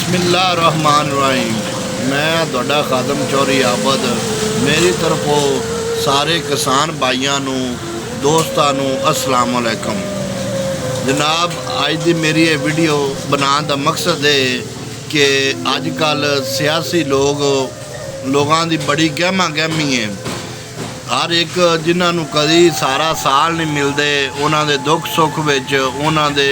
बिस्मिल्लाहिर्रहमानिर्रहीम। मैं तुहाडा खादम चौधरी आबद मेरी तरफों सारे किसान भाइयों दोस्तों अस्सलाम वालेकुम। जनाब अज की मेरी ये वीडियो बनाने का मकसद है कि अजकल सियासी लोगों की बड़ी गहमा गहमी है। हर एक जिन्होंने कभी सारा साल नहीं मिलते उन्होंने दुख सुख विच उन्होंने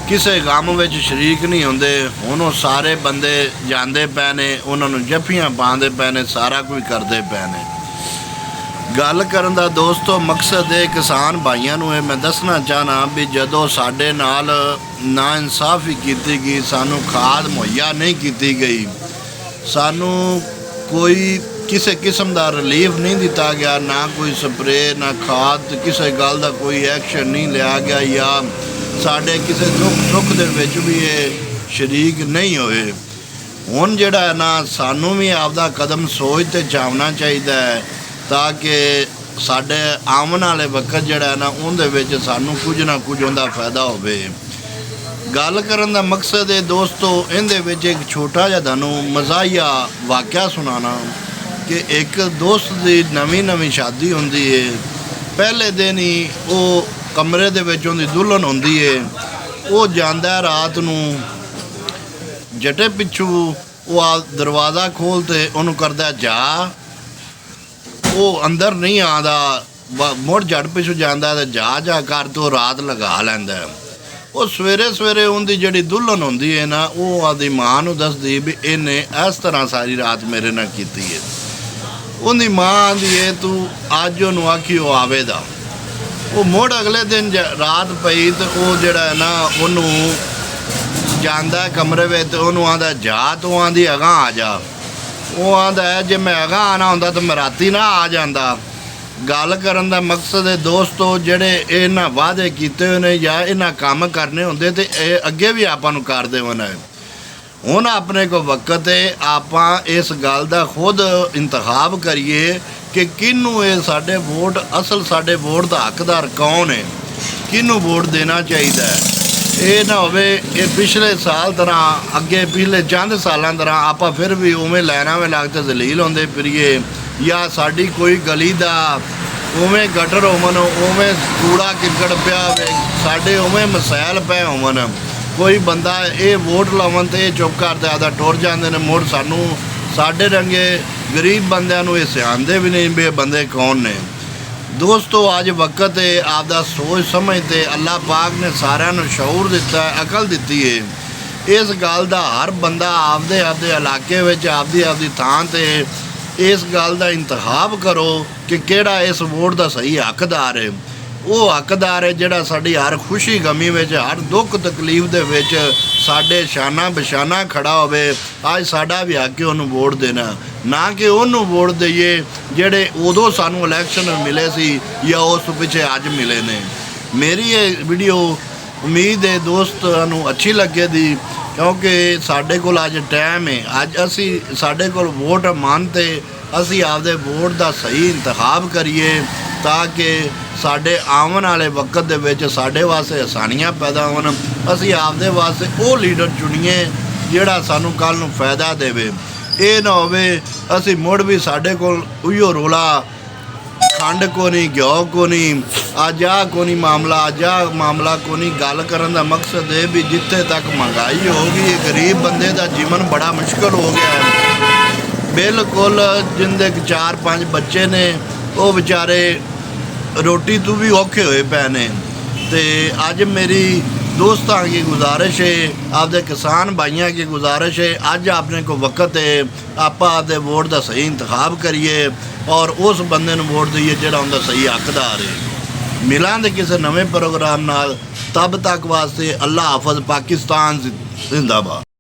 किसी गम में शरीक नहीं होंगे। हुण सारे बंदे जाते पे ने, उन्होंने जफ्फियां पाते पे ने, सारा कुछ करते पे ने। गल करन दा दोस्तों मकसद है किसान भाइयों को मैं दसना चाहना भी जदों साडे नाल नाइंसाफ़ी की गई, सानू खाद मुहैया नहीं की गई, सानू कोई किसी किस्म का रिलीफ नहीं दिता गया, ना कोई स्प्रे ना खाद, किसी गल का कोई एक्शन नहीं लिया गया या साढ़े किसी दुख सुख दे विच भी ये शरीक नहीं होए। हुण जिहड़ा है ना सानू भी आपदा कदम सोच ते चावना चाहिए ताकि साढ़े आवन वाले वक्त जिहड़ा है ना उहदे विच सानू कुछ ना कुछ उहदा फायदा होवे। गल करन दा मकसद है दोस्तों इहदे विच एक छोटा जिहा तुहानू मज़ाहिया वाक़या सुनाना कि एक दोस्त की नवीं शादी होंदी है। पहले दिन ही वो कमरे दे विच उहदी दुल्हन होंदी है, वो जांदा है रात नूं जटे पिछू वो दरवाज़ा खोलते उन्होंने करदा जा, वो अंदर नहीं आंदा, मुड़ जट पिछू जांदा ते जा कर तो रात लगा लैंदा है। वो सवेरे सवेरे उनकी जिहड़ी दुल्हन होंदी है ना वो आदी माँ नूं दसदी भी इन्हें इस तरह सारी रात मेरे नाल कीती है। उनकी माँ आंदी है तू अज उन्होंने आखी वो आवेगा। वो मुड़ अगले दिन रात पई तो वो जिहड़ा है ना उन्होंने जांदा है कमरे में तो उन्होंने आंदा जा, तो आंदी अगां आ जा। वो आंदा है जे मैं अगां आना होंदा तो मैं राती ना आ जांदा। गल करन दा मकसद है दोस्तों जिहड़े इन्हां वादे कीते हुए ने या इन्हां काम करने होंदे ते अगे भी आपां नूं कर देवन। हुण अपने को वक्त है आपां इस गल दा खुद इंतखाब करिए कि किनू ये साडे वोट असल साडे वोट का हकदार कौन है, किनू वोट देना चाहिए। ये ना होवे ये पिछले साल तरह अगे पिछले चंद सालों तरह आप फिर भी उवें लाइनां में लगते जलील होंदे फिरीए या साडी कोई गली का उवें गटर होवन, उवें कूड़ा किरकट पिया होवे, साडे उवें मसैल पे होवन। कोई बंदा ये वोट लावन तो ये चुप करते आदा टुर जाते हैं, मुड़ सानू साढ़े रंगे गरीब बंदियां ये सियाणदे भी नहीं भी बंदे कौन ने। दोस्तों अज वक्त है आपदा सोच समझते अल्लाह पाक ने सारिਆਂ ਨੂੰ शऊर दिता है, अकल दी है। इस गल का हर बंदा आपदे आपदे इलाके विच आपदी थां ते इस गल का इंतखाब करो कि किहड़ा इस वोट का सही हकदार है। वो हकदार है जिहड़ा साडी हर खुशी गमी विच हर दुख तकलीफ दे विच साडे शाना बशाना खड़ा होवे। अज साडा भी हक है उन्होंने वोट देना, ना कि उन्होंने वोट दईए जिहड़े उदों सानू इलैक्शन मिले सी या उस पिछे अज मिले ने। मेरी ये वीडियो उम्मीद है दोस्तों नू अच्छी लगेगी क्योंकि साडे कोल अज टाइम है, अज असी साडे कोल वोट मानते असी आपदे वोट का सही इंतखाब करिए ताकि साडे आवन वाले वक्त दे विच साडे वास्ते आसानियां पैदा होन। असी आपदे वास्ते वो लीडर चुनिए जिहड़ा सानू कल नूं फायदा देवे। ये ना होवे असी मुड़ भी साडे कोल उहियो रोला खंड को नहीं घ्यो को नहीं अज आ को नहीं मामला अज आ मामला को नहीं। गल करन दा मकसद है भी जिथे तक महंगाई होगी गरीब बंदे दा जीवन बड़ा मुश्किल हो गया है। बिल्कुल जिंदे 4-5 बच्चे ने वो बेचारे रोटी तो भी औखे हुए पे ने। तो अज मेरी दोस्तों की गुजारिश है आपदे किसान भाइयों की गुजारिश है अज अपने को वक्त है आप आपदे वोट का सही इंतखाब करिए और उस बंदे नूं वोट दईए जिहड़ा उनका सही हकदार है। मिलांगे किसी नवे प्रोग्राम नाल, तब तक वास्ते अल्लाह हाफिज़। पाकिस्तान जिंदाबाद।